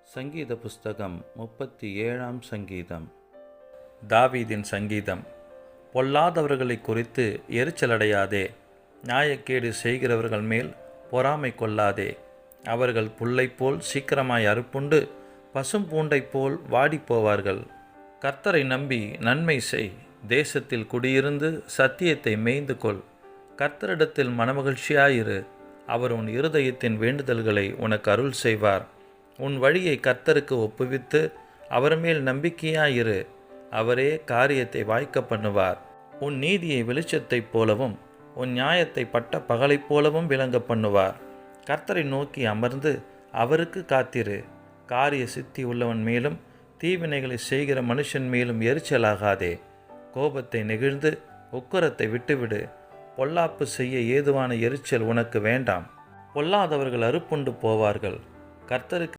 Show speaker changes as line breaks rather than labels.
சங்கீத புஸ்தகம் 37ஆம் சங்கீதம். தாவீதின் சங்கீதம். பொல்லாதவர்களை குறித்து எரிச்சலடையாதே, நியாயக்கேடு செய்கிறவர்கள் மேல் பொறாமை கொள்ளாதே. அவர்கள் புல்லைப் போல் சீக்கிரமாய் அறுப்புண்டு பசும் பூண்டைப் போல் வாடிப்போவார்கள். கர்த்தரை நம்பி நன்மை செய், தேசத்தில் குடியிருந்து சத்தியத்தை மேய்ந்து கொள். கர்த்தரிடத்தில் மனமகிழ்ச்சியாயிரு, அவர் உன் இருதயத்தின் வேண்டுதல்களை உனக்கு அருள் செய்வார். உன் வழியை கர்த்தருக்கு ஒப்புவித்து அவர் மேல் நம்பிக்கையாயிரு, அவரே காரியத்தை வாய்க்க பண்ணுவார். உன் நீதியை வெளிச்சத்தைப் போலவும் உன் நியாயத்தை பட்ட பகலைப் போலவும் விளங்க பண்ணுவார். கர்த்தரை நோக்கி அமர்ந்து அவருக்கு காத்திரு. காரிய சித்தி உள்ளவன் மேலும் தீவினைகளை செய்கிற மனுஷன் மேலும் எரிச்சலாகாதே. கோபத்தை நெகிழ்ந்து உக்கரத்தை விட்டுவிடு. பொல்லாப்பு செய்ய ஏதுவான எரிச்சல் உனக்கு வேண்டாம். பொல்லாதவர்கள் அறுப்புண்டு போவார்கள். கர்த்தருக்கு